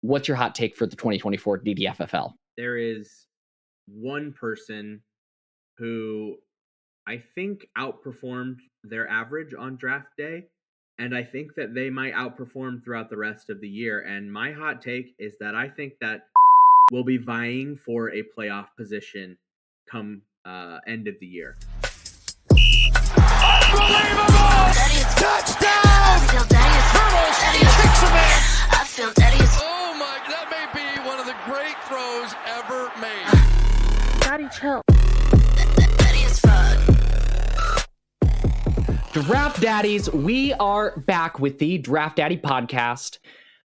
what's your hot take for the 2024 DDFFL? There is one person who I think outperformed their average on draft day, and I think that they might outperform throughout the rest of the year. And my hot take is that I think that we'll be vying for a playoff position come end of the year. Unbelievable! Touchdown! Oh my, that may be one of the great throws ever made. Daddy, chill. Draft Daddies, we are back with the Draft Daddy podcast.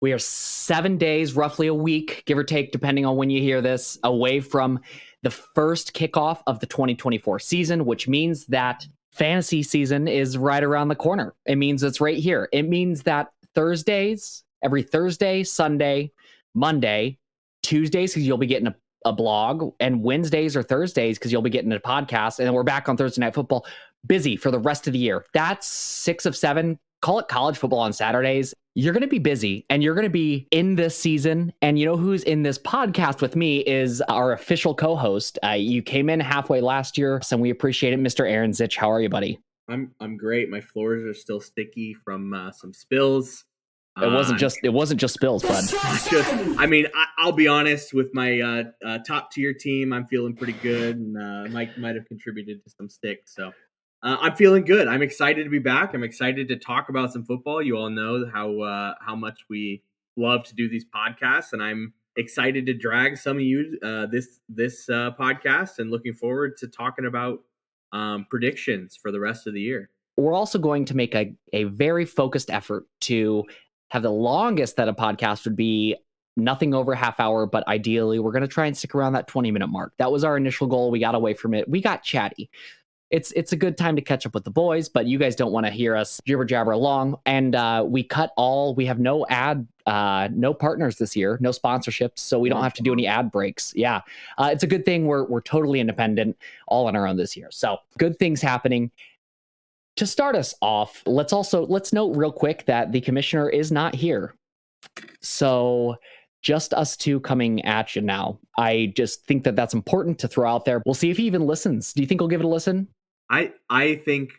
We are 7 days, roughly a week, give or take, depending on when you hear this, away from the first kickoff of the 2024 season, which means that fantasy season is right around the corner. It means it's right here. It means that Thursdays, every Thursday, Sunday, Monday, Tuesdays, because you'll be getting a blog, and Wednesdays or Thursdays, because you'll be getting a podcast, and then we're back on Thursday Night Football, busy for the rest of the year. That's 6 of 7. Call it college football on Saturdays. You're going to be busy, and you're going to be in this season. And you know who's in this podcast with me is our official co-host. You came in halfway last year, so we appreciate it, Mr. Aaron Zitch. How are you, buddy? I'm great. My floors are still sticky from some spills. It wasn't just spills, bud. I'll be honest with my top tier team. I'm feeling pretty good, and Mike might have contributed to some sticks. So I'm feeling good. I'm excited to be back. I'm excited to talk about some football. You all know how much we love to do these podcasts, and I'm excited to drag some of you this podcast, and looking forward to talking about predictions for the rest of the year. We're also going to make a very focused effort to have the longest that a podcast would be, nothing over a half hour, but ideally we're going to try and stick around that 20-minute mark. That was our initial goal. We got away from it. We got chatty. It's a good time to catch up with the boys, but you guys don't want to hear us jibber jabber along. And we have no no partners this year, no sponsorships, so we don't have to do any ad breaks. Yeah, it's a good thing. We're totally independent, all on our own this year. So good things happening. To start us off, let's note real quick that the commissioner is not here. So just us two coming at you now. I just think that that's important to throw out there. We'll see if he even listens. Do you think he'll give it a listen? I think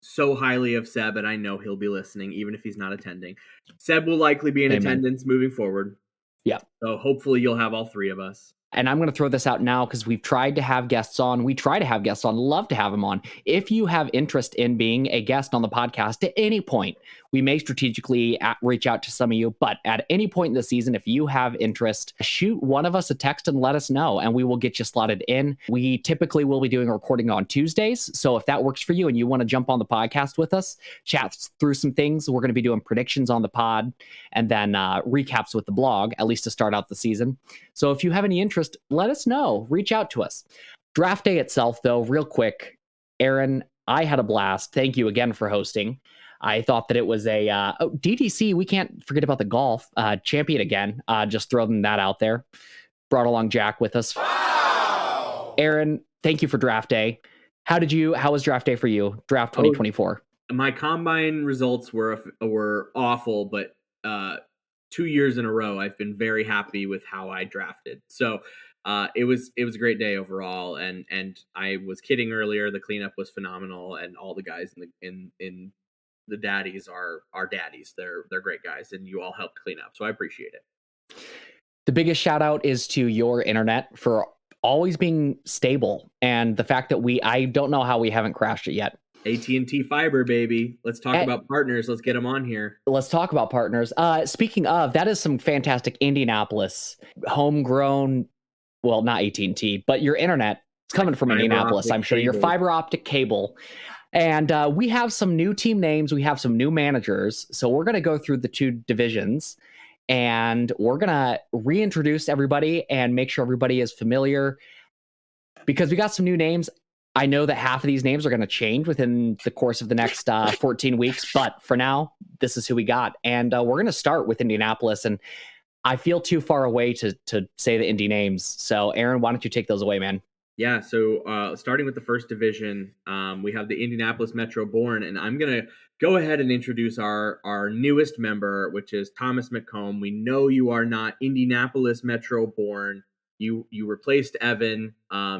so highly of Seb, and I know he'll be listening, even if he's not attending. Seb will likely be in attendance moving forward. Yeah. So hopefully you'll have all three of us. And I'm going to throw this out now because we've tried to have guests on. We try to have guests on. Love to have them on. If you have interest in being a guest on the podcast at any point, we may strategically reach out to some of you. But at any point in the season, if you have interest, shoot one of us a text and let us know, and we will get you slotted in. We typically will be doing a recording on Tuesdays. So if that works for you and you want to jump on the podcast with us, chat through some things, we're going to be doing predictions on the pod and then recaps with the blog, at least to start out the season. So if you have any interest, let us know. Reach out to us. Draft day itself, though, real quick. Aaron, I had a blast. Thank you again for hosting. I thought that it was a DDC. We can't forget about the golf champion again. Just throwing that out there. Brought along Jack with us. Wow! Aaron, thank you for draft day. How was draft day for you? Draft 2024. My combine results were awful, but 2 years in a row, I've been very happy with how I drafted. So it was a great day overall, and I was kidding earlier. The cleanup was phenomenal, and all the guys in the daddies are daddies. They're great guys, and you all helped clean up, so I appreciate it. The biggest shout out is to your internet for always being stable, and the fact that I don't know how we haven't crashed it yet. AT&T fiber, baby. Let's talk about partners. Let's get them on here. Let's talk about partners. Speaking of, that is some fantastic Indianapolis homegrown, well, not AT&T, but your internet. It's coming from Indianapolis, I'm sure. Your fiber optic cable. And we have some new team names. We have some new managers. So we're going to go through the two divisions, and we're going to reintroduce everybody and make sure everybody is familiar, because we got some new names. I know that half of these names are going to change within the course of the next 14 weeks, but for now, this is who we got. And we're going to start with Indianapolis, and I feel too far away to say the Indy names. So Aaron, why don't you take those away, man? Yeah, so starting with the first division, we have the Indianapolis Metro Born, and I'm gonna go ahead and introduce our newest member, which is Thomas McComb. We know you are not Indianapolis Metro Born. You replaced Evan.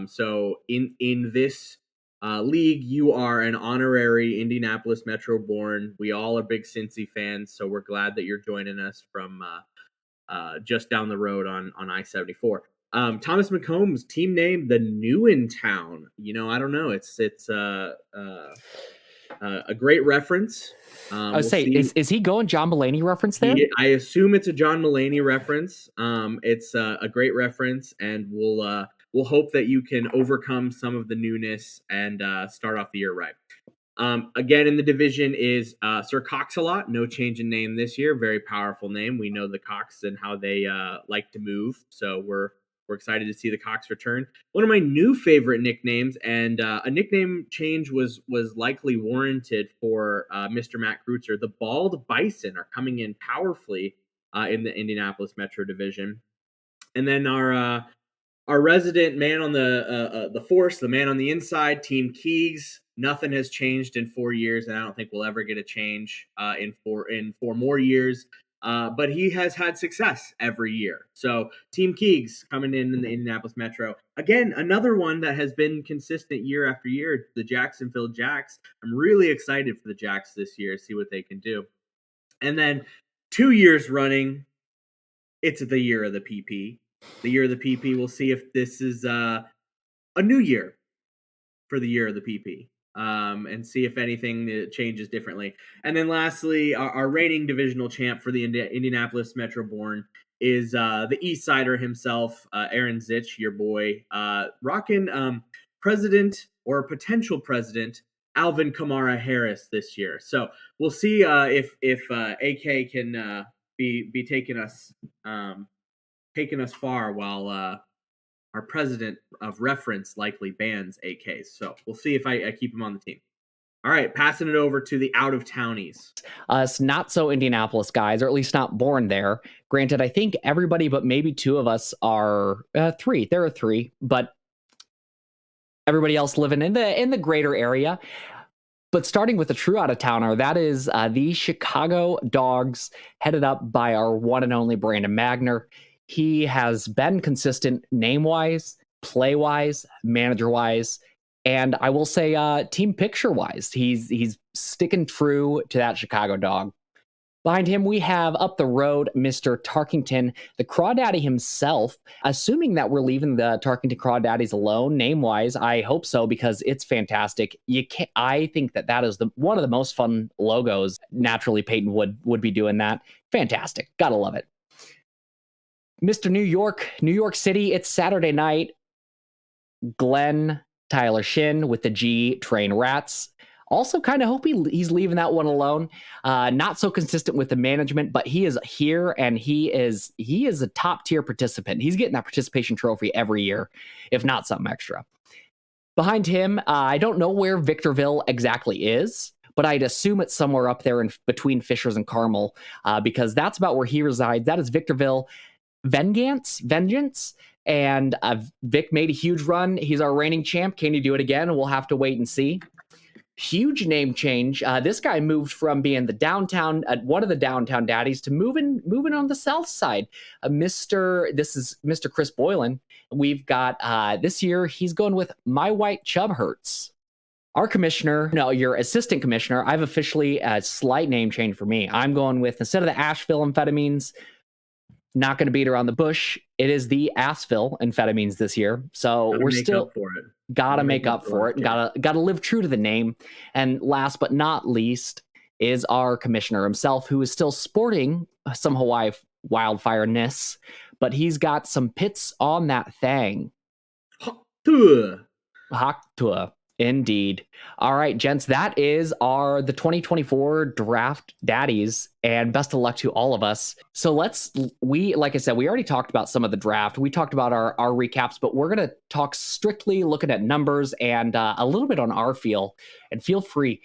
So in this league, you are an honorary Indianapolis Metro Born. We all are big Cincy fans, so we're glad that you're joining us from just down the road on I-74. Thomas McComb's team name, the New in Town. I don't know. It's a great reference. I would say, is he going John Mulaney reference there? I assume it's a John Mulaney reference. It's a great reference, and we'll hope that you can overcome some of the newness and start off the year right. Again, in the division is Sir Cox-a-Lot. No change in name this year. Very powerful name. We know the Cox and how they like to move, so we're excited to see the Cox return. One of my new favorite nicknames, and a nickname change was likely warranted for Mr. Matt Kreutzer. The Bald Bison are coming in powerfully in the Indianapolis Metro division, and then our resident man on the force, the man on the inside, Team Keegs. Nothing has changed in 4 years, and I don't think we'll ever get a change in four more years. But he has had success every year. So Team Keegs coming in the Indianapolis Metro. Again, another one that has been consistent year after year, the Jacksonville Jacks. I'm really excited for the Jacks this year, see what they can do. And then 2 years running, it's the year of the PP. The year of the PP. We'll see if this is a new year for the year of the PP, and see if anything changes differently. And then lastly, our reigning divisional champ for the Indianapolis Metro Born is the East Sider himself, Aaron Zitch, your boy, rocking president or potential president Alvin Kamara Harris this year. So we'll see if AK can be taking us far while our president of reference likely bans AKs. So we'll see if I keep him on the team. All right, passing it over to the out-of-townies. Us not so Indianapolis guys, or at least not born there. Granted, I think everybody but maybe two of us are three. There are three, but everybody else living in the greater area. But starting with a true out-of-towner, that is the Chicago Dogs, headed up by our one and only Brandon Magner. He has been consistent name-wise, play-wise, manager-wise, and I will say team picture-wise. He's sticking true to that Chicago Dog. Behind him, we have up the road Mr. Tarkington, the Crawdaddy himself. Assuming that we're leaving the Tarkington Crawdaddies alone, name-wise, I hope so, because it's fantastic. I think that is one of the most fun logos. Naturally, Peyton would be doing that. Fantastic. Gotta love it. Mr. New York City, it's Saturday night. Glenn Tyler Shin with the G Train Rats. Also kind of hope he's leaving that one alone. Not so consistent with the management, but he is here, and he is a top tier participant. He's getting that participation trophy every year, if not something extra. Behind him, I don't know where Victorville exactly is, but I'd assume it's somewhere up there in between Fishers and Carmel, because that's about where he resides. That is Victorville. Vengeance. And Vic made a huge run. He's our reigning champ. Can he do it again? We'll have to wait and see. Huge name change. This guy moved from being the downtown, one of the downtown daddies, to moving on the south side. This is Mr. Chris Boylan. We've got this year, he's going with My White Chub Hurts. Our commissioner, no, your assistant commissioner, I've officially a slight name change for me. I'm going with, instead of the Asheville amphetamines, not going to beat around the bush, it is the Asheville amphetamines this year. So we're still gotta make up for it. Gotta live true to the name. And last but not least is our commissioner himself, who is still sporting some Hawaii wildfire-ness, but he's got some pits on that thing. Haktua. Indeed. All right, gents, that is the 2024 draft daddies, and best of luck to all of us. So like I said, we already talked about some of the draft. We talked about our recaps, but we're going to talk strictly looking at numbers and a little bit on our feel. And feel free,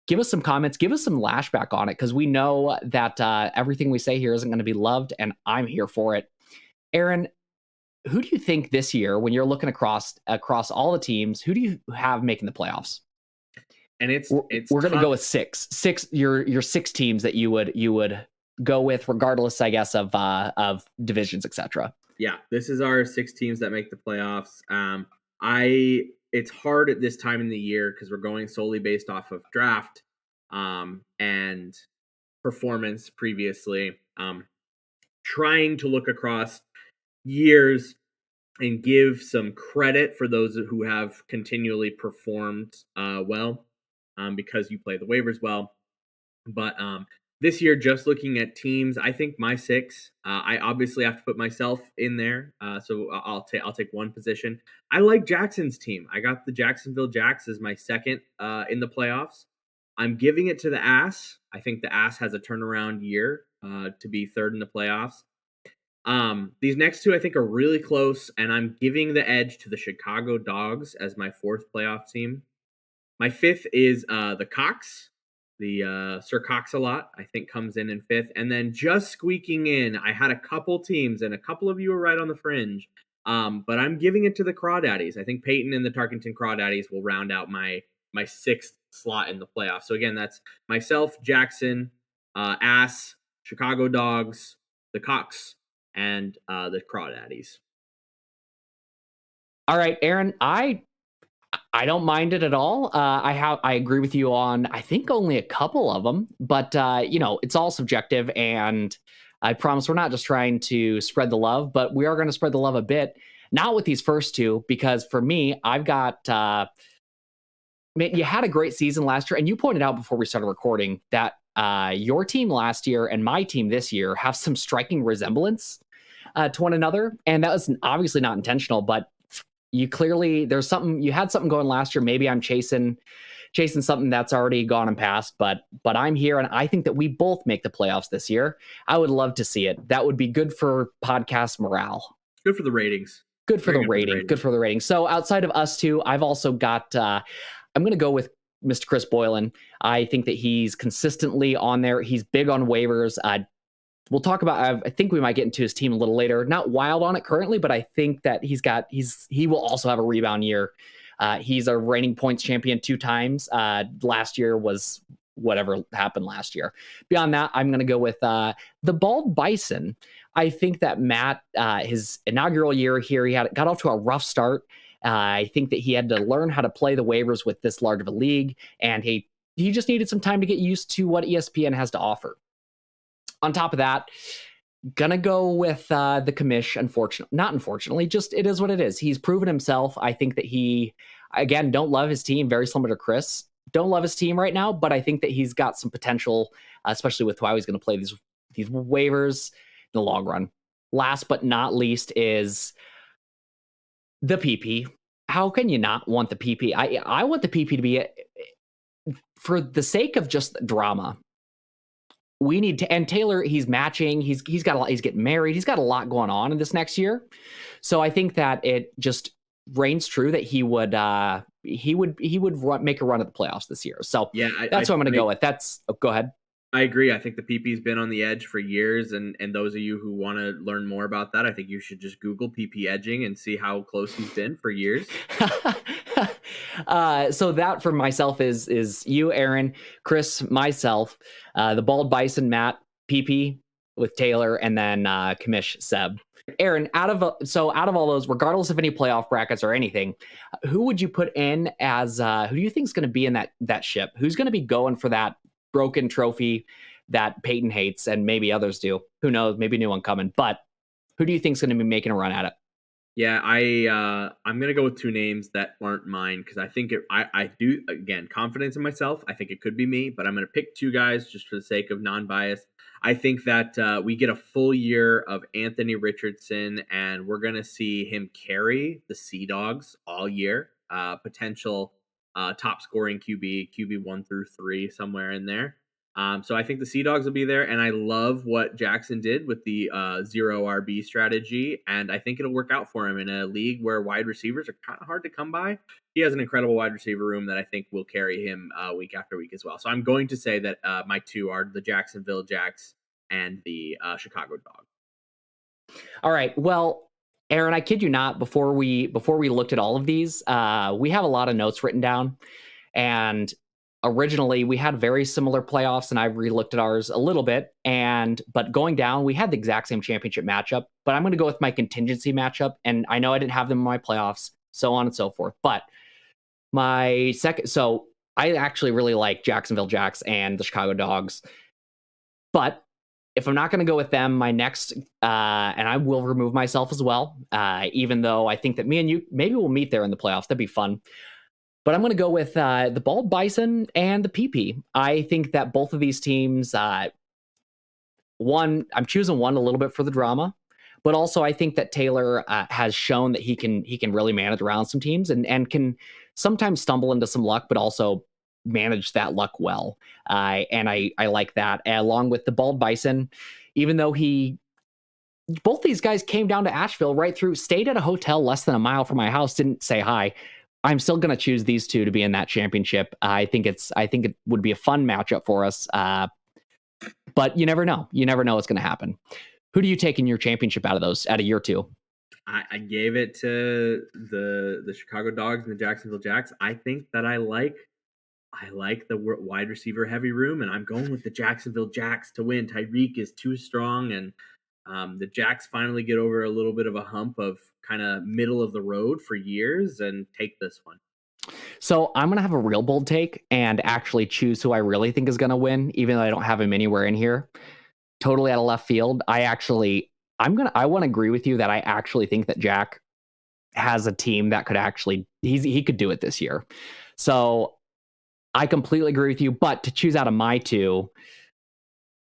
give us some comments, give us some lashback on it, because we know that everything we say here isn't going to be loved, and I'm here for it. Aaron, who do you think this year, when you're looking across all the teams, who do you have making the playoffs? And it's we're going to go with six your 6 teams that you would go with, regardless, I guess, of divisions, etc. Yeah, this is our 6 teams that make the playoffs. It's hard at this time in the year because we're going solely based off of draft and performance previously. Trying to look across years and give some credit for those who have continually performed well, because you play the waivers well. But this year, just looking at teams, I think my 6. I obviously have to put myself in there, so I'll take one position. I like Jackson's team. I got the Jacksonville Jacks as my 2nd in the playoffs. I'm giving it to the Ass. I think the Ass has a turnaround year to be 3rd in the playoffs. These next 2 I think are really close, and I'm giving the edge to the Chicago Dogs as my 4th playoff team. My 5th is the Cox. The Sir Cox-a-lot, I think, comes in 5th. And then just squeaking in, I had a couple teams, and a couple of you were right on the fringe. But I'm giving it to the Crawdaddies. I think Peyton and the Tarkenton Crawdaddies will round out my 6th slot in the playoffs. So again, that's myself, Jackson, Ass, Chicago Dogs, the Cox, and the Crawdaddies. All right, Aaron, I don't mind it at all. I agree with you on, I think, only a couple of them, but it's all subjective, and I promise we're not just trying to spread the love, but we are going to spread the love a bit. Not with these first 2, because for me, I've got, man, you had a great season last year, and you pointed out before we started recording that your team last year and my team this year have some striking resemblance to one another, and that was obviously not intentional, but you had something going last year. Maybe I'm chasing something that's already gone and passed, but I'm here, and I think that we both make the playoffs this year. I would love to see it. That would be good for podcast morale. Good for the ratings. Good for the rating. So outside of us 2, I've also got, I'm going to go with Mr. Chris Boylan. I think that he's consistently on there. He's big on waivers. We'll talk about, I think we might get into his team a little later. Not wild on it currently, but I think that he will also have a rebound year. He's a reigning points champion 2 times. Last year was whatever happened last year. Beyond that, I'm going to go with the Bald Bison. I think that Matt, his inaugural year here, he got off to a rough start. I think that he had to learn how to play the waivers with this large of a league, and he just needed some time to get used to what ESPN has to offer. On top of that, gonna go with the commish. Unfortunately, just it is what it is. He's proven himself. I think that he, again, don't love his team. Very similar to Chris. Don't love his team right now, but I think that he's got some potential, especially with how he's going to play these waivers in the long run. Last but not least is the PP. How can you not want the PP? I want the PP to be, for the sake of just drama. We need to, and Taylor, he's matching. He's got a lot. He's getting married. He's got a lot going on in this next year. So I think that it just reigns true that he would make a run at the playoffs this year. So yeah, that's what I'm going to go with. Go ahead. I agree. I think the PP's been on the edge for years, and those of you who want to learn more about that, I think you should just Google PP edging and see how close he's been for years. So that for myself is you, Aaron, Chris, myself, the Bald Bison, Matt, PP with Taylor, and then Commish, Seb. Aaron, out of all those, regardless of any playoff brackets or anything, who would you put in as who do you think is going to be in that ship? Who's going to be going for that broken trophy that Peyton hates and maybe others do? Who knows? Maybe a new one coming. But who do you think is going to be making a run at it? Yeah, I'm gonna go with 2 names that aren't mine because I think I do, again, confidence in myself. I think it could be me, but I'm gonna pick 2 guys just for the sake of non-bias. I think that we get a full year of Anthony Richardson, and we're gonna see him carry the Sea Dogs all year. Potential top scoring QB 1 through 3, somewhere in there. So I think the Sea Dogs will be there, and I love what Jackson did with the 0 RB strategy, and I think it'll work out for him in a league where wide receivers are kind of hard to come by. He has an incredible wide receiver room that I think will carry him week after week as well. So I'm going to say that my 2 are the Jacksonville Jacks and the Chicago Dog. All right. Well, Aaron, I kid you not, before we looked at all of these, we have a lot of notes written down. And originally we had very similar playoffs, and I relooked at ours a little bit. But going down, we had the exact same championship matchup. But I'm going to go with my contingency matchup. And I know I didn't have them in my playoffs, so on and so forth. But my second, so I actually really like Jacksonville Jacks and the Chicago Dogs. But if I'm not going to go with them, my next, and I will remove myself as well, even though I think that me and you, maybe we'll meet there in the playoffs. That'd be fun. But I'm going to go with the Bald Bison and the PP. I think that both of these teams, I'm choosing one a little bit for the drama, but also I think that Taylor has shown that he can really manage around some teams and can sometimes stumble into some luck, but also manage that luck well. And I like that, along with the Bald Bison, even though both these guys came down to Asheville right through, stayed at a hotel less than a mile from my house, didn't say hi. I'm still going to choose these two to be in that championship. I think it would be a fun matchup for us. But you never know. You never know what's going to happen. Who do you take in your championship out of year two? I gave it to the Chicago Dogs and the Jacksonville Jacks. I think that I like the wide receiver heavy room, and I'm going with the Jacksonville Jacks to win. Tyreek is too strong, and the Jacks finally get over a little bit of a hump of kind of middle of the road for years and take this one. So I'm going to have a real bold take and actually choose who I really think is going to win, even though I don't have him anywhere in here. Totally out of left field. I want to agree with you that I actually think that Jack has a team that could actually, he could do it this year. So I completely agree with you, but to choose out of my two,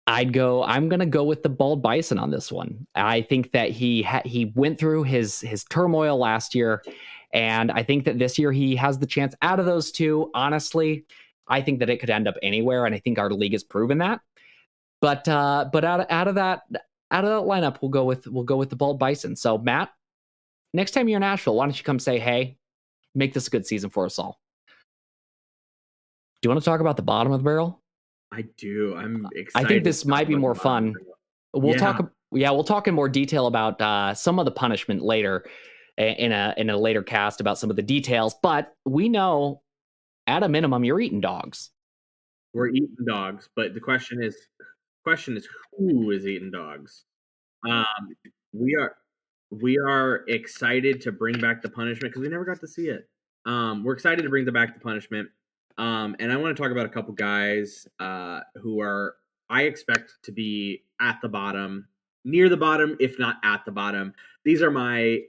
I'm going to go with the Bald Bison on this one. I think that he went through his turmoil last year, and I think that this year he has the chance. Out of those two, honestly, I think that it could end up anywhere, and I think our league has proven that. But out of that lineup, we'll go with the Bald Bison. So Matt, next time you're in Nashville, why don't you come say, hey, make this a good season for us all? Do you want to talk about the bottom of the barrel? I do. I'm excited. I think this might be more fun. We'll talk in more detail about some of the punishment later in a later cast about some of the details. But we know, at a minimum, you're eating dogs. We're eating dogs, but the question is who is eating dogs? We are excited to bring back the punishment because we never got to see it. We're excited to bring back the punishment. And I want to talk about a couple guys who I expect to be at the bottom, near the bottom, if not at the bottom. These are my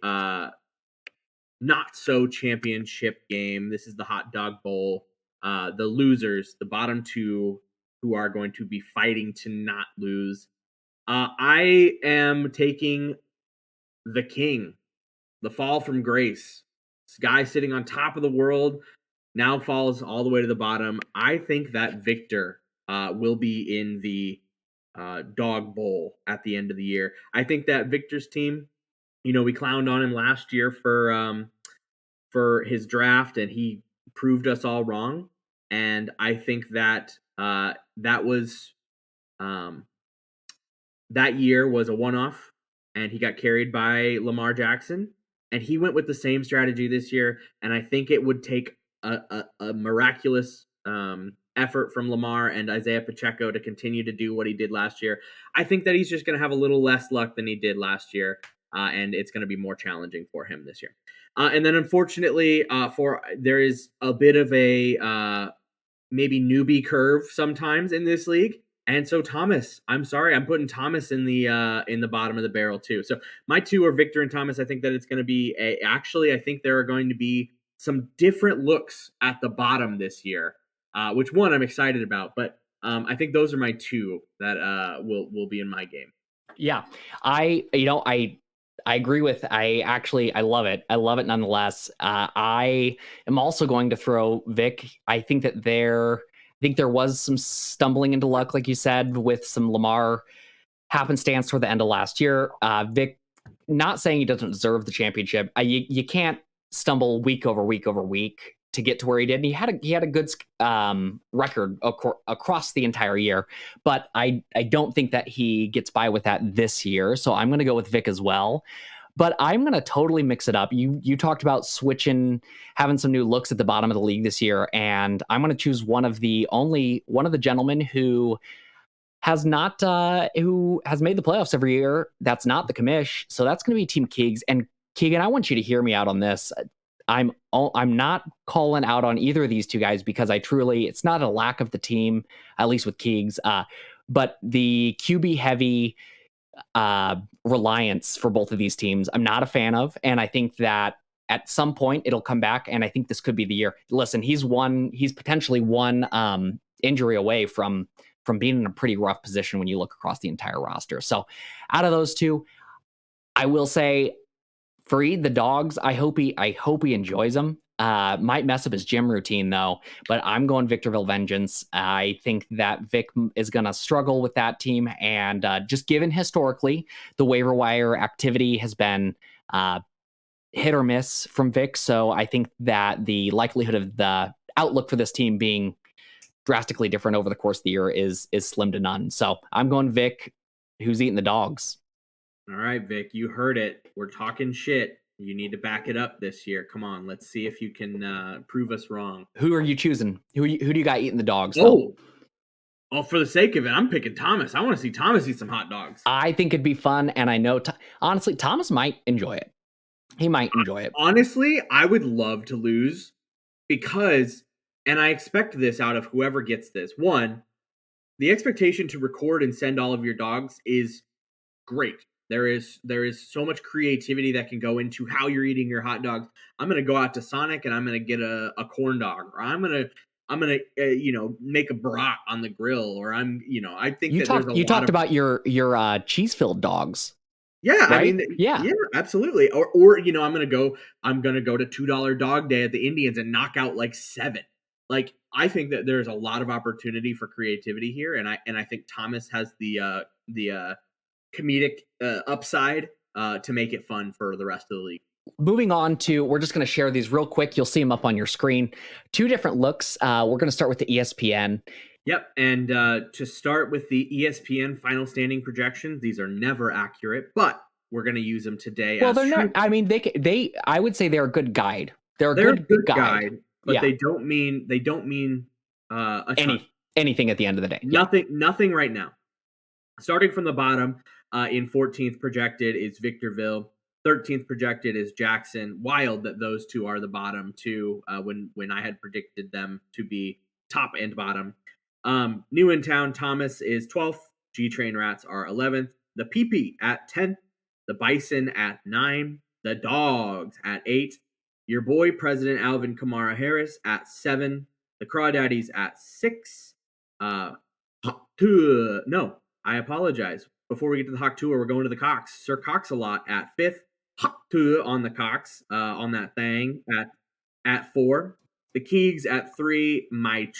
not so championship game. This is the Hot Dog Bowl. The losers, the bottom two, who are going to be fighting to not lose. I am taking the king, the fall from grace. This guy sitting on top of the world now falls all the way to the bottom. I think that Victor will be in the Dog Bowl at the end of the year. I think that Victor's team, we clowned on him last year for his draft, and he proved us all wrong. And I think that that year was a one-off, and he got carried by Lamar Jackson, and he went with the same strategy this year. And I think it would take a miraculous effort from Lamar and Isaiah Pacheco to continue to do what he did last year. I think that he's just going to have a little less luck than he did last year, and it's going to be more challenging for him this year. And then, unfortunately, there is a bit of a maybe newbie curve sometimes in this league. And so Thomas, I'm sorry, I'm putting Thomas in the bottom of the barrel too. So my two are Victor and Thomas. I think that it's going to be I think there are going to be some different looks at the bottom this year, which one I'm excited about. But I think those are my two that will be in my game. Yeah, I agree with. I love it. I love it nonetheless. I am also going to throw Vic. I think that there was some stumbling into luck, like you said, with some Lamar happenstance toward the end of last year. Vic, not saying he doesn't deserve the championship. You can't stumble week over week over week to get to where he did. And he had a good record across the entire year, but I don't think that he gets by with that this year. So I'm going to go with Vic as well. But I'm going to totally mix it up. You talked about switching, having some new looks at the bottom of the league this year, and I'm going to choose one of the gentlemen who has not who has made the playoffs every year. That's not the commish. So that's going to be Team Keegs. And Keegan, I want you to hear me out on this. I'm not calling out on either of these two guys because it's not a lack of the team, at least with Keegs, but the QB heavy reliance for both of these teams, I'm not a fan of. And I think that at some point it'll come back. And I think this could be the year. Listen, he's potentially one injury away from being in a pretty rough position when you look across the entire roster. So out of those two, I will say Freed, the dogs, I hope he enjoys them. Might mess up his gym routine though, but I'm going Victorville Vengeance. I think that Vic is going to struggle with that team, and just given historically the waiver wire activity has been hit or miss from Vic, so I think that the likelihood of the outlook for this team being drastically different over the course of the year is slim to none. So I'm going Vic, who's eating the dogs. All right, Vic, you heard it. We're talking shit. You need to back it up this year. Come on, let's see if you can prove us wrong. Who are you choosing? Who do you got eating the dogs? Oh, for the sake of it, I'm picking Thomas. I want to see Thomas eat some hot dogs. I think it'd be fun, and I know, honestly, Thomas might enjoy it. He might enjoy it. Honestly, I would love to lose because, and I expect this out of whoever gets this. One, the expectation to record and send all of your dogs is great. There is so much creativity that can go into how you're eating your hot dogs. I'm going to go out to Sonic and I'm going to get a corn dog, or I'm going to make a brat on the grill, or I think you talked about your cheese filled dogs. Yeah, right? I mean, yeah, absolutely. Or I'm going to go to $2 dog day at the Indians and knock out like 7. Like, I think that there's a lot of opportunity for creativity here, and I think Thomas has the comedic upside to make it fun for the rest of the league. Moving on to, we're just going to share these real quick. You'll see them up on your screen. 2 different looks. We're going to start with the ESPN. Yep, and to start with the ESPN final standing projections, these are never accurate, but we're going to use them today. Well, they're not. I mean, I would say they're a good guide. They're a good guide, but yeah. they don't mean anything at the end of the day. Nothing right now. Starting from the bottom, in 14th projected is Victorville. 13th projected is Jackson. Wild that those two are the bottom two when I had predicted them to be top and bottom. New in town, Thomas is 12th. G-Train Rats are 11th. The PP at 10th. The Bison at 9. The Dogs at 8. Your boy, President Alvin Kamara Harris at 7. The Crawdaddies at 6. No, I apologize. Before we get to the Hawk Tour, we're going to the Cox. Sir Cox-a-Lot at 5th. Hawk Tour on the Cox, on that thing at 4. The Keegs at 3. My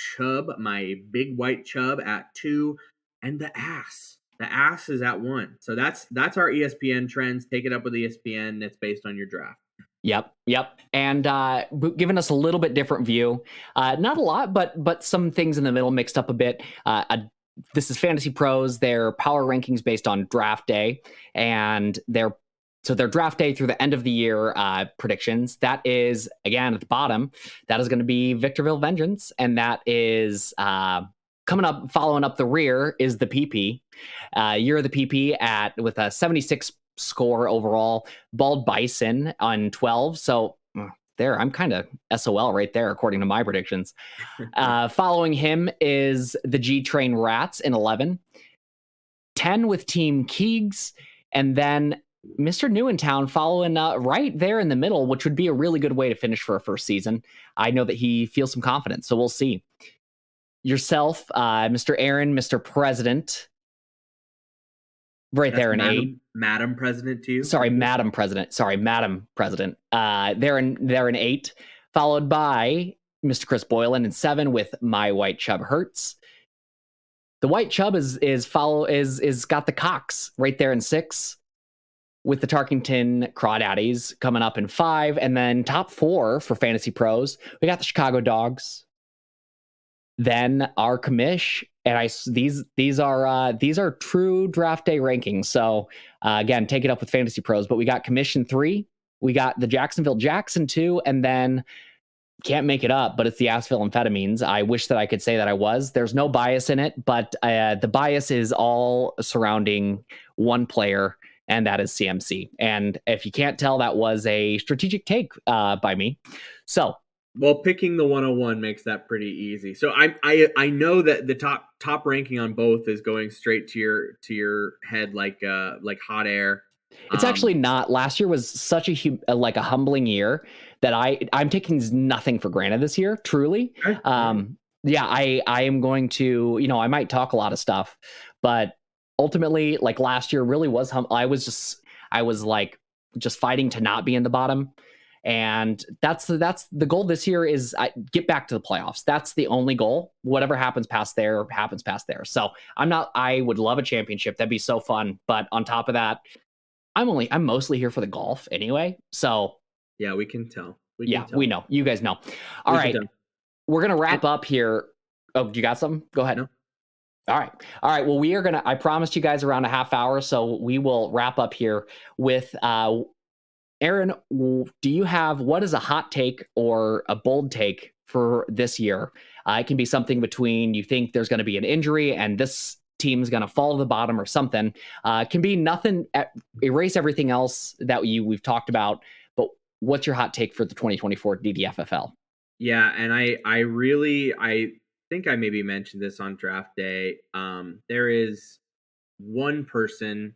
big white chub at 2. And the Ass. The Ass is at 1. So that's our ESPN trends. Take it up with ESPN. It's based on your draft. Yep. And giving us a little bit different view. Not a lot, but some things in the middle mixed up a bit. This is Fantasy Pros, their power rankings based on draft day, and their draft day through the end of the year predictions. That is, again, at the bottom, that is going to be Victorville Vengeance, and that is coming up, following up the rear is the PP. Year of the PP with a 76 score overall. Bald Bison on 12, so there, I'm kind of SOL right there, according to my predictions. Following him is the G-Train Rats in 11. 10 with Team Keegs. And then Mr. New in Town following right there in the middle, which would be a really good way to finish for a first season. I know that he feels some confidence, so we'll see. Yourself, Mr. Aaron, Mr. President, right there in 8. Madam President too. Sorry, Madam President. They're in 8, followed by Mr. Chris Boylan in 7 with My White Chub Hurts. The White Chub is got the Cox right there in 6, with the Tarkington Crawdaddies coming up in 5, and then top 4 for Fantasy Pros. We got the Chicago Dogs, then our commish, and these are true draft day rankings. So again, take it up with Fantasy Pros. But we got Commission 3, we got the Jacksonville Jackson 2, and then can't make it up, but it's the Asheville Amphetamines. I wish that I could say that I was. There's no bias in it, but the bias is all surrounding one player, and that is CMC. And if you can't tell, that was a strategic take by me. So, well, picking the 101 makes that pretty easy. So I know that the top ranking on both is going straight to your head like hot air. It's actually not. Last year was such a humbling year that I'm taking nothing for granted this year, truly. Okay. I am going to, I might talk a lot of stuff, but ultimately, like last year really was I was just fighting to not be in the bottom. And that's the goal this year is get back to the playoffs. That's the only goal. Whatever happens past there happens past there. So I would love a championship. That'd be so fun. But on top of that, I'm mostly here for the golf anyway. So yeah, we can tell. We know. You guys know. All right. We're going to wrap up here. Oh, you got something? Go ahead. No. All right. Well, I promised you guys around a half hour, so we will wrap up here with Aaron, what is a hot take or a bold take for this year? It can be something between you think there's going to be an injury and this team's going to fall to the bottom or something. It can be nothing, erase everything else that we've talked about, but what's your hot take for the 2024 DDFFL? Yeah, and I think I maybe mentioned this on draft day. There is one person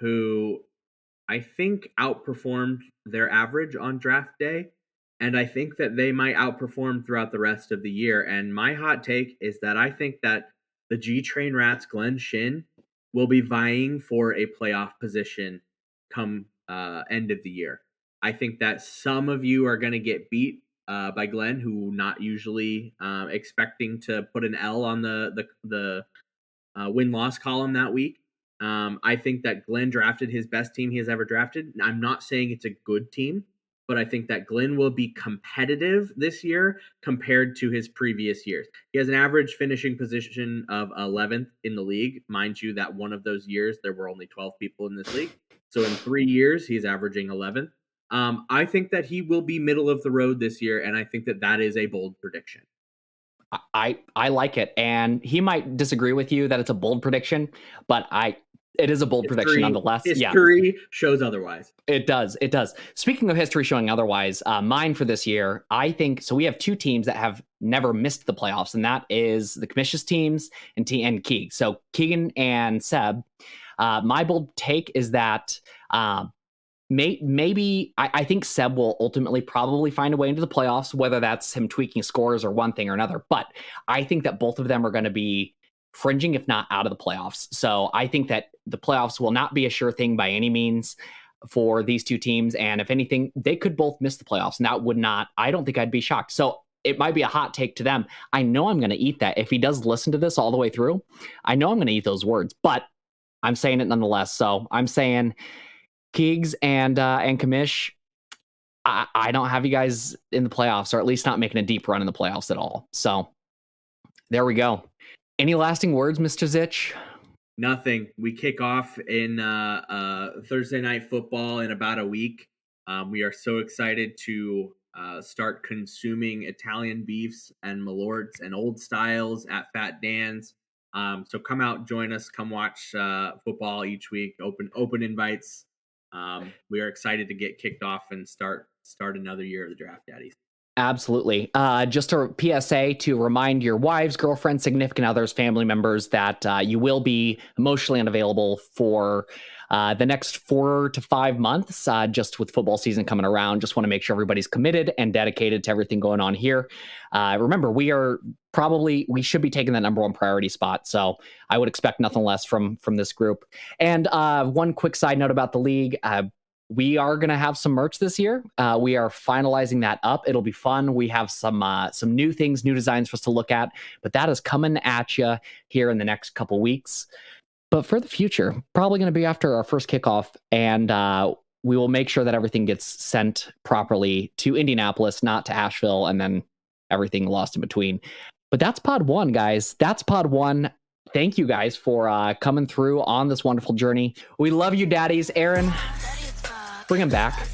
who I think outperformed their average on draft day, and I think that they might outperform throughout the rest of the year. And my hot take is that I think that the G Train Rats Glenn Shin will be vying for a playoff position come end of the year. I think that some of you are going to get beat by Glenn, who not usually expecting to put an L on the win-loss column that week. I think that Glenn drafted his best team he has ever drafted. I'm not saying it's a good team, but I think that Glenn will be competitive this year compared to his previous years. He has an average finishing position of 11th in the league. Mind you, that one of those years, there were only 12 people in this league. So in 3 years, he's averaging 11th. I think that he will be middle of the road this year, and I think that is a bold prediction. I like it, and he might disagree with you that it's a bold prediction, but it is a bold prediction nonetheless. History shows otherwise. It does. Speaking of history showing otherwise, mine for this year, I think, so we have two teams that have never missed the playoffs, and that is the Commission's teams and Keeg. So Keegan and Seb, my bold take is that maybe I think Seb will ultimately probably find a way into the playoffs, whether that's him tweaking scores or one thing or another. But I think that both of them are going to be fringing, if not out of the playoffs. So I think that the playoffs will not be a sure thing by any means for these two teams. And if anything, they could both miss the playoffs. And that would not, I don't think I'd be shocked. So it might be a hot take to them. I know I'm going to eat that. If he does listen to this all the way through, I know I'm going to eat those words, but I'm saying it nonetheless. So I'm saying Keegs and Kamish, I don't have you guys in the playoffs, or at least not making a deep run in the playoffs at all. So there we go. Any lasting words, Mr. Zich? Nothing. We kick off in Thursday Night Football in about a week. We are so excited to start consuming Italian beefs and Malorts and old styles at Fat Dan's. So come out, join us, come watch football each week. Open invites. We are excited to get kicked off and start another year of the Draft Daddies. Absolutely. Just a PSA to remind your wives, girlfriends, significant others, family members that you will be emotionally unavailable for the next 4 to 5 months, just with football season coming around. Just want to make sure everybody's committed and dedicated to everything going on here. Remember, we should be taking the number one priority spot. So I would expect nothing less from this group. And one quick side note about the league. We are going to have some merch this year. We are finalizing that up. It'll be fun. We have some new things, new designs for us to look at, but that is coming at you here in the next couple weeks. But for the future, probably going to be after our first kickoff, and we will make sure that everything gets sent properly to Indianapolis, not to Asheville, and then everything lost in between. But that's pod 1, guys. That's pod 1. Thank you guys for coming through on this wonderful journey. We love you, daddies. Aaron, bring him back.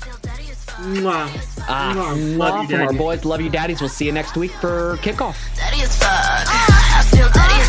Mwah. Love you, from our boys. Love you, daddies. We'll see you next week for kickoff. Daddy is fun. I feel daddy